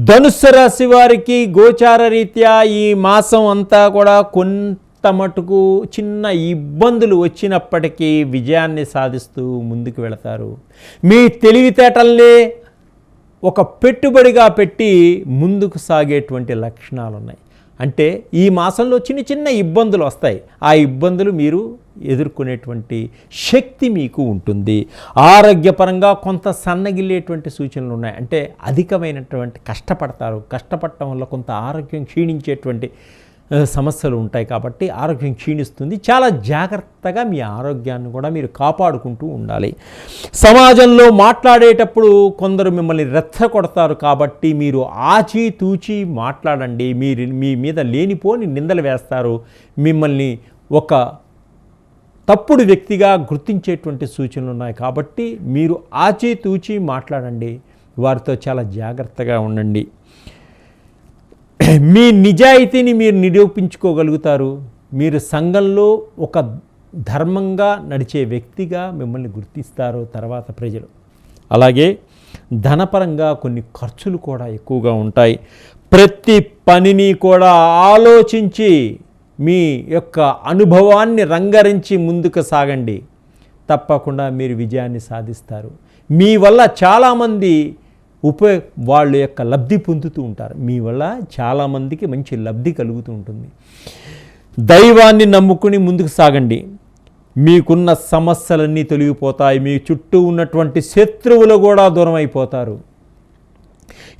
ధనుస్సు రాశి వారికి గోచార రీత్యా ఈ మాసం అంతా కూడా కొంత మటుకు చిన్న ఇబ్బందులు వచ్చినప్పటికీ విజయాన్ని సాధిస్తూ ముందుకు వెళతారు. మీ తెలివితేటల్నే ఒక పెట్టుబడిగా పెట్టి ముందుకు సాగేటువంటి లక్షణాలు ఉన్నాయి. అంటే ఈ మాసంలో చిన్న చిన్న ఇబ్బందులు వస్తాయి. ఆ ఇబ్బందులు మీరు ఎదుర్కొనేటువంటి శక్తి మీకు ఉంటుంది. ఆరోగ్యపరంగా కొంత సన్నగిల్లేటువంటి సూచనలు ఉన్నాయి. అంటే అధికమైనటువంటి కష్టపడతారు. కష్టపడటం వల్ల కొంత ఆరోగ్యం క్షీణించేటువంటి సమస్యలు ఉంటాయి. కాబట్టి ఆరోగ్యం క్షీణిస్తుంది. చాలా జాగ్రత్తగా మీ ఆరోగ్యాన్ని కూడా మీరు కాపాడుకుంటూ ఉండాలి. సమాజంలో మాట్లాడేటప్పుడు కొందరు మిమ్మల్ని రెచ్చగొడతారు. కాబట్టి మీరు ఆచితూచి మాట్లాడండి. మీ మీద లేనిపోని నిందలు వేస్తారు. మిమ్మల్ని ఒక తప్పుడు వ్యక్తిగా గుర్తించేటువంటి సూచనలు ఉన్నాయి. కాబట్టి మీరు ఆచితూచి మాట్లాడండి. వారితో చాలా జాగ్రత్తగా ఉండండి. మీ నిజాయితీని మీరు నిరూపించుకోగలుగుతారు. మీరు సంఘంలో ఒక ధర్మంగా నడిచే వ్యక్తిగా మిమ్మల్ని గుర్తిస్తారు తర్వాత ప్రజలు. అలాగే ధనపరంగా కొన్ని ఖర్చులు కూడా ఎక్కువగా ఉంటాయి. ప్రతి పనిని కూడా ఆలోచించి మీ యొక్క అనుభవాన్ని రంగరించి ముందుకు సాగండి. తప్పకుండా మీరు విజయాన్ని సాధిస్తారు. మీ వల్ల చాలామంది వాళ్ళ యొక్క లబ్ధి పొందుతూ ఉంటారు. మీ వల్ల చాలామందికి మంచి లబ్ధి కలుగుతూ ఉంటుంది. దైవాన్ని నమ్ముకుని ముందుకు సాగండి. మీకున్న సమస్యలన్నీ తొలగిపోతాయి. మీ చుట్టూ ఉన్నటువంటి శత్రువులు కూడా దూరం అయిపోతారు.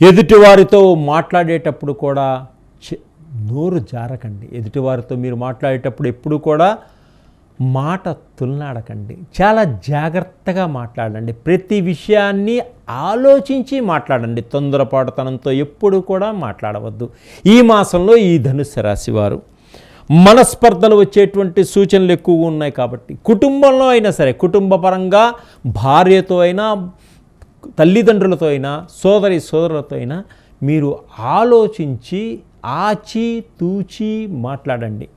ఎదుటివారితో మాట్లాడేటప్పుడు కూడా నోరు జారకండి. ఎదుటివారితో మీరు మాట్లాడేటప్పుడు ఎప్పుడు కూడా మాట తులనాడకండి. చాలా జాగ్రత్తగా మాట్లాడండి. ప్రతి విషయాన్ని ఆలోచించి మాట్లాడండి. తొందరపాటుతనంతో ఎప్పుడు కూడా మాట్లాడవద్దు. ఈ మాసంలో ఈ ధనుస్సు రాశి వారు మనస్పర్ధలు వచ్చేటువంటి సూచనలు ఎక్కువగా ఉన్నాయి. కాబట్టి కుటుంబంలో అయినా సరే, కుటుంబ పరంగా భార్యతో అయినా, తల్లిదండ్రులతో అయినా, సోదరులతో అయినా మీరు ఆలోచించి ఆచితూచి మాట్లాడండి.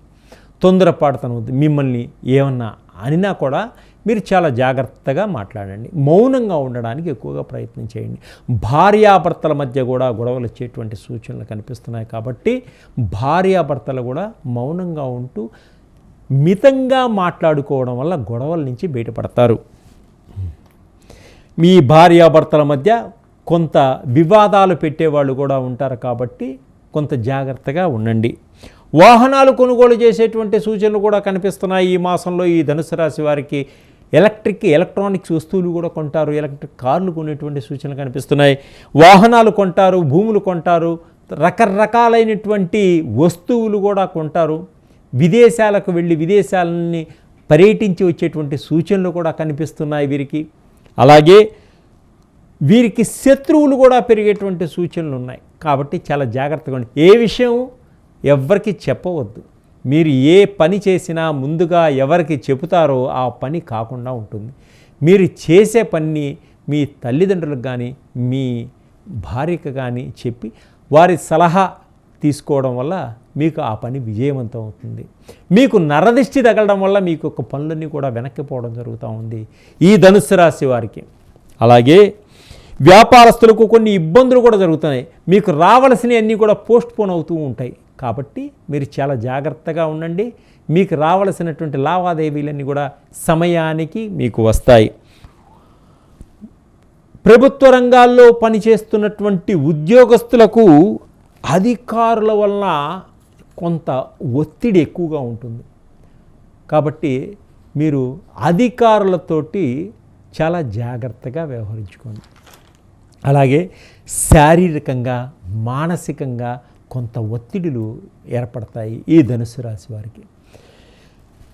తొందరపాటుతనం వద్దు. మిమ్మల్ని ఏమన్నా అనినా కూడా మీరు చాలా జాగ్రత్తగా మాట్లాడండి. మౌనంగా ఉండడానికి ఎక్కువగా ప్రయత్నం చేయండి. భార్యాభర్తల మధ్య కూడా గొడవలు వచ్చేటువంటి సూచనలు కనిపిస్తున్నాయి. కాబట్టి భార్యాభర్తలు కూడా మౌనంగా ఉంటూ మితంగా మాట్లాడుకోవడం వల్ల గొడవల నుంచి బయటపడతారు. మీ భార్యాభర్తల మధ్య కొంత వివాదాలు పెట్టేవాళ్ళు కూడా ఉంటారు. కాబట్టి కొంత జాగ్రత్తగా ఉండండి. వాహనాలు కొనుగోలు చేసేటువంటి సూచనలు కూడా కనిపిస్తున్నాయి. ఈ మాసంలో ఈ ధనుసు రాశి వారికి ఎలక్ట్రానిక్స్ వస్తువులు కూడా కొంటారు. ఎలక్ట్రిక్ కార్లు కొనేటువంటి సూచనలు కనిపిస్తున్నాయి. వాహనాలు కొంటారు, భూములు కొంటారు, రకరకాలైనటువంటి వస్తువులు కూడా కొంటారు. విదేశాలకు వెళ్ళి విదేశాలని పర్యటించి వచ్చేటువంటి సూచనలు కూడా కనిపిస్తున్నాయి వీరికి. అలాగే వీరికి శత్రువులు కూడా పెరిగేటువంటి సూచనలు ఉన్నాయి. కాబట్టి చాలా జాగ్రత్తగా ఉండి ఏ విషయం ఎవరికి చెప్పవద్దు. మీరు ఏ పని చేసినా ముందుగా ఎవరికి చెబుతారో ఆ పని కాకుండా ఉంటుంది. మీరు చేసే పని మీ తల్లిదండ్రులకు కానీ, మీ భార్యకు కానీ చెప్పి వారి సలహా తీసుకోవడం వల్ల మీకు ఆ పని విజయవంతం అవుతుంది. మీకు నరదిష్టి తగలడం వల్ల మీకు ఒక పనులన్నీ కూడా వెనక్కిపోవడం జరుగుతూ ఉంది ఈ ధనుస్సు రాశి వారికి. అలాగే వ్యాపారస్తులకు కొన్ని ఇబ్బందులు కూడా జరుగుతున్నాయి. మీకు రావాల్సినవన్నీ కూడా పోస్ట్పోన్ అవుతూ ఉంటాయి. కాబట్టి మీరు చాలా జాగ్రత్తగా ఉండండి. మీకు రావాల్సినటువంటి లావాదేవీలన్నీ కూడా సమయానికి మీకు వస్తాయి. ప్రభుత్వ రంగాల్లో పనిచేస్తున్నటువంటి ఉద్యోగస్తులకు అధికారుల వలన కొంత ఒత్తిడి ఎక్కువగా ఉంటుంది. కాబట్టి మీరు అధికారులతోటి చాలా జాగ్రత్తగా వ్యవహరించుకోండి. అలాగే శారీరకంగా, మానసికంగా కొంత ఒత్తిడులు ఏర్పడతాయి ఈ ధనుస్సు రాశి వారికి.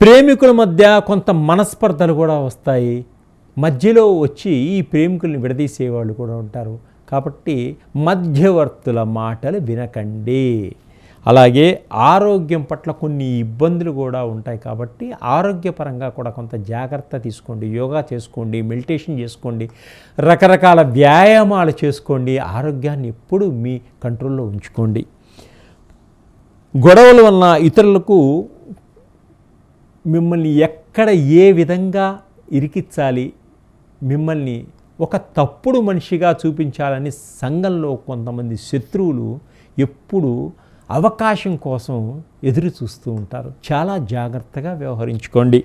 ప్రేమికుల మధ్య కొంత మనస్పర్ధలు కూడా వస్తాయి. మధ్యలో వచ్చి ఈ ప్రేమికుల్ని విడదీసేవాళ్ళు కూడా ఉంటారు. కాబట్టి మధ్యవర్తుల మాటలు వినకండి. అలాగే ఆరోగ్యం పట్ల కొన్ని ఇబ్బందులు కూడా ఉంటాయి. కాబట్టి ఆరోగ్యపరంగా కూడా కొంత జాగ్రత్త తీసుకోండి. యోగా చేసుకోండి, మెడిటేషన్ చేసుకోండి, రకరకాల వ్యాయామాలు చేసుకోండి. ఆరోగ్యాన్ని ఎప్పుడూ మీ కంట్రోల్లో ఉంచుకోండి. గొడవల వలన ఇతరులకు మిమ్మల్ని ఎక్కడ ఏ విధంగా ఇరికించాలి, మిమ్మల్ని ఒక తప్పుడు మనిషిగా చూపించాలని సంఘంలో కొంతమంది శత్రువులు ఎప్పుడు అవకాశం కోసం ఎదురు చూస్తూ ఉంటారు. చాలా జాగ్రత్తగా వ్యవహరించుకోండి.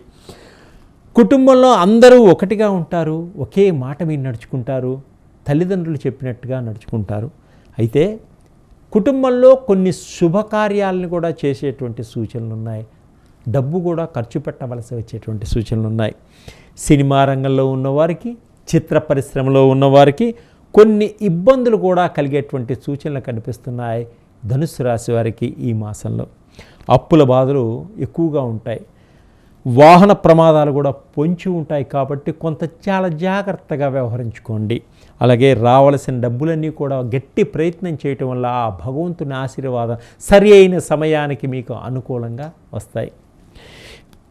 కుటుంబంలో అందరూ ఒకటిగా ఉంటారు, ఒకే మాట మీద నడుచుకుంటారు, తల్లిదండ్రులు చెప్పినట్టుగా నడుచుకుంటారు. అయితే కుటుంబంలో కొన్ని శుభకార్యాలను కూడా చేసేటువంటి సూచనలు ఉన్నాయి. డబ్బు కూడా ఖర్చు పెట్టవలసి వచ్చేటువంటి సూచనలు ఉన్నాయి. సినిమా రంగంలో ఉన్నవారికి, చిత్ర పరిశ్రమలో ఉన్నవారికి కొన్ని ఇబ్బందులు కూడా కలిగేటువంటి సూచనలు కనిపిస్తున్నాయి. ధనుస్సు రాశి వారికి ఈ మాసంలో అప్పుల బాధలు ఎక్కువగా ఉంటాయి. వాహన ప్రమాదాలు కూడా పొంచి ఉంటాయి కాబట్టి కొంత చాలా జాగ్రత్తగా వ్యవహరించుకోండి. అలాగే రావలసిన డబ్బులన్నీ కూడా గట్టి ప్రయత్నం చేయటం వల్ల ఆ భగవంతుని ఆశీర్వాదం సరి అయిన సమయానికి మీకు అనుకూలంగా వస్తాయి.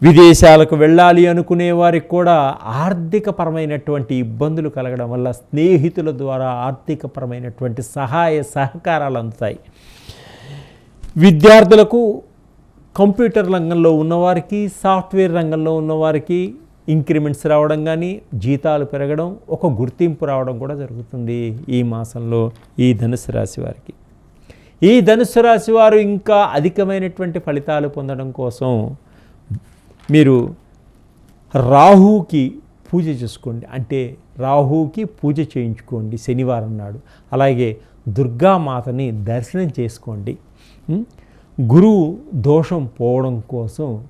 విదేశాలకు వెళ్ళాలి అనుకునే వారికి కూడా ఆర్థికపరమైనటువంటి ఇబ్బందులు కలగడం వల్ల స్నేహితుల ద్వారా ఆర్థికపరమైనటువంటి సహాయ సహకారాలు అందుతాయి. విద్యార్థులకు, కంప్యూటర్ రంగంలో ఉన్నవారికి, సాఫ్ట్వేర్ రంగంలో ఉన్నవారికి ఇంక్రిమెంట్స్ రావడం కానీ, జీతాలు పెరగడం, ఒక గుర్తింపు రావడం కూడా జరుగుతుంది ఈ మాసంలో ఈ ధనుస్సు రాశి వారికి. ఈ ధనుస్సు రాశి వారు ఇంకా అధికమైనటువంటి ఫలితాలు పొందడం కోసం మీరు రాహుకి పూజ చేసుకోండి. అంటే రాహుకి పూజ చేయించుకోండి శనివారం నాడు. అలాగే దుర్గామాతని దర్శనం చేసుకోండి. గురువు దోషం పోవడం కోసం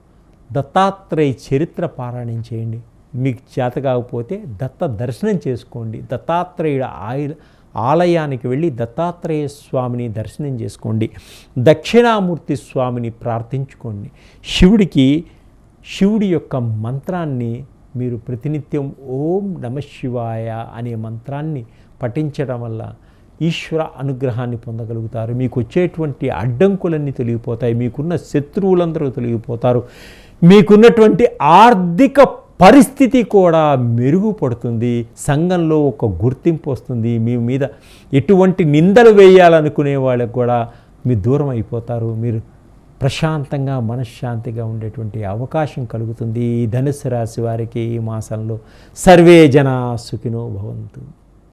దత్తాత్రేయ చరిత్ర పారాయణం చేయండి. మీకు చేత కాకపోతే దత్త దర్శనం చేసుకోండి. దత్తాత్రేయుడు ఆలయానికి వెళ్ళి దత్తాత్రేయ స్వామిని దర్శనం చేసుకోండి. దక్షిణామూర్తి స్వామిని ప్రార్థించుకోండి. శివుడి యొక్క మంత్రాన్ని మీరు ప్రతినిత్యం ఓం నమః శివాయ అనే మంత్రాన్ని పఠించడం వల్ల ఈశ్వర అనుగ్రహాన్ని పొందగలుగుతారు. మీకు వచ్చేటువంటి అడ్డంకులన్నీ తొలగిపోతాయి. మీకున్న శత్రువులందరూ తొలగిపోతారు. మీకున్నటువంటి ఆర్థిక పరిస్థితి కూడా మెరుగుపడుతుంది. సంఘంలో ఒక గుర్తింపు వస్తుంది. మీ మీద ఎటువంటి నిందలు వేయాలనుకునే వాళ్ళకు కూడా మీరు దూరం అయిపోతారు. మీరు ప్రశాంతంగా మనశ్శాంతిగా ఉండేటువంటి అవకాశం కలుగుతుంది. ఈ ధనుస్సు రాశి వారికి ఈ మాసంలో. సర్వే జనా సుఖినో భవంతు.